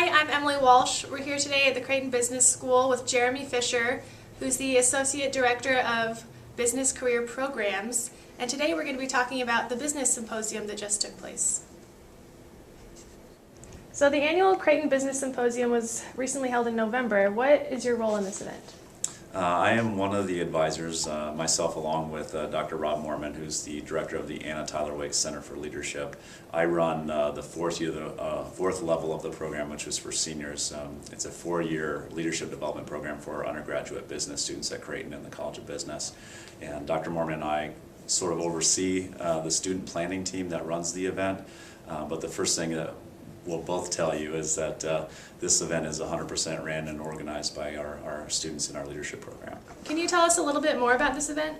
Hi, I'm Emily Walsh. We're here today at the Creighton Business School with Jeremy Fisher, who's the Associate Director of Business Career Programs. And today we're going to be talking about the Business Symposium that just took place. So the annual Creighton Business Symposium was recently held in November. What is your role in this event? I am one of the advisors, myself along with Dr. Rob Mormon, who's the director of the Anna Tyler Waite Center for Leadership. I run the fourth level of the program, which is for seniors. It's a 4-year leadership development program for undergraduate business students at Creighton and the College of Business. And Dr. Mormon and I sort of oversee the student planning team that runs the event. But the first thing that we'll both tell you is that this event is 100% ran and organized by our students in our leadership program. Can you tell us a little bit more about this event?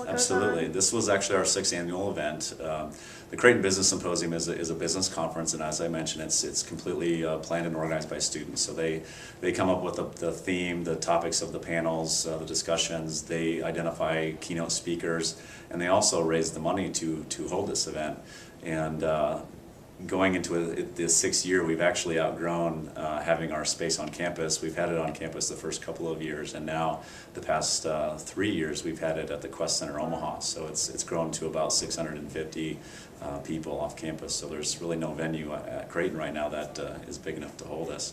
Absolutely. This was actually our 6th annual event. The Creighton Business Symposium is a business conference, and as I mentioned, it's completely planned and organized by students. So they come up with the theme, the topics of the panels, the discussions. They identify keynote speakers, and they also raise the money to hold this event. And going into the 6th year, we've actually outgrown having our space on campus. We've had it on campus the first couple of years, and now the past 3 years we've had it at the Quest Center Omaha. So it's grown to about 650 people off campus. So there's really no venue at Creighton right now that is big enough to hold us.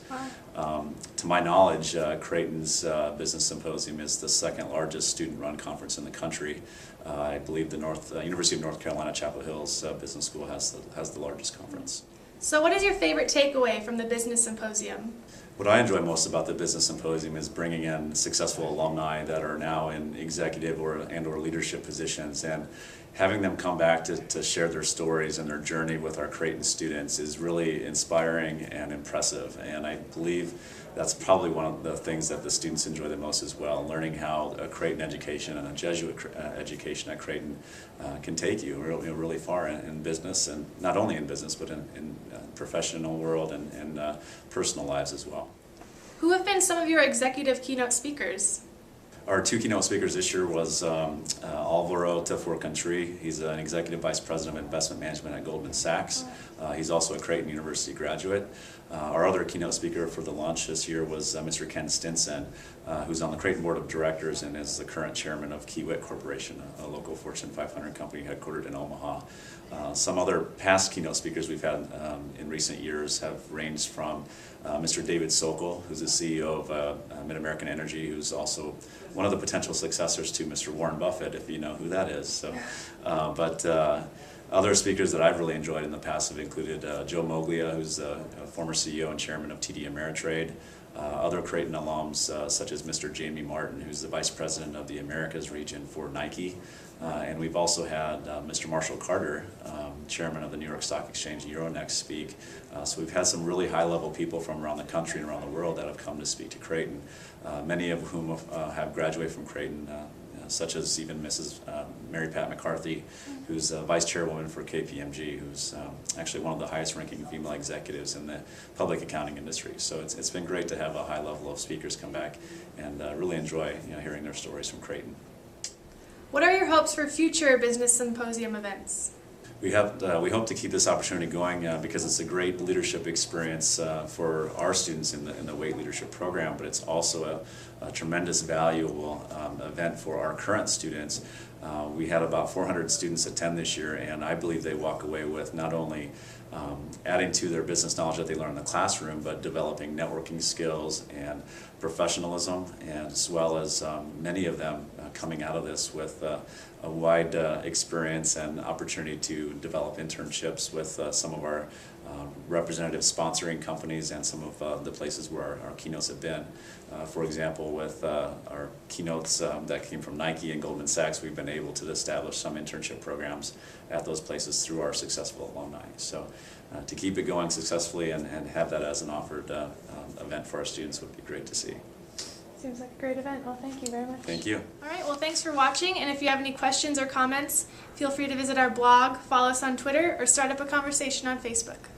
Wow. To my knowledge, Creighton's Business Symposium is the 2nd largest student-run conference in the country. I believe the University of North Carolina Chapel Hill's Business School has the largest conference. So what is your favorite takeaway from the Business Symposium? What I enjoy most about the Business Symposium is bringing in successful alumni that are now in executive or leadership positions, and having them come back to share their stories and their journey with our Creighton students is really inspiring and impressive. And I believe that's probably one of the things that the students enjoy the most as well, learning how a Creighton education and a Jesuit education at Creighton can take you really far in business, and not only in business, but in professional world and personal lives as well. Who have been some of your executive keynote speakers? Our 2 keynote speakers this year was Alvaro Tefor-Country. He's an Executive Vice President of Investment Management at Goldman Sachs. He's also a Creighton University graduate. Our other keynote speaker for the launch this year was Mr. Ken Stinson, who's on the Creighton Board of Directors and is the current chairman of Kiewit Corporation, a local Fortune 500 company headquartered in Omaha. Some other past keynote speakers we've had in recent years have ranged from Mr. David Sokol, who's the CEO of Mid-American Energy, who's also one of the potential successors to Mr. Warren Buffett, if you know who that is. So, other speakers that I've really enjoyed in the past have included Joe Moglia, who's a former CEO and chairman of TD Ameritrade. Other Creighton alums such as Mr. Jamie Martin, who's the vice president of the Americas region for Nike. And we've also had Mr. Marshall Carter, chairman of the New York Stock Exchange Euronext, speak. So we've had some really high-level people from around the country and around the world that have come to speak to Creighton, many of whom have graduated from Creighton, such as even Mrs. Mary Pat McCarthy, who's vice chairwoman for KPMG, who's actually one of the highest-ranking female executives in the public accounting industry. So it's been great to have a high level of speakers come back and really enjoy hearing their stories from Creighton. What are your hopes for future Business Symposium events? We hope to keep this opportunity going because it's a great leadership experience for our students in the Waite Leadership Program, but it's also a tremendous valuable event for our current students. We had about 400 students attend this year, and I believe they walk away with not only adding to their business knowledge that they learn in the classroom, but developing networking skills and professionalism, and as well as many of them coming out of this with a wide experience and opportunity to develop internships with some of our representative sponsoring companies and some of the places where our keynotes have been. For example, with our keynotes that came from Nike and Goldman Sachs, we've been able to establish some internship programs at those places through our successful alumni. So to keep it going successfully and have that as an offered event for our students would be great to see. Seems like a great event. Well, thank you very much. Thank you. All right, well, thanks for watching, and if you have any questions or comments, feel free to visit our blog, follow us on Twitter, or start up a conversation on Facebook.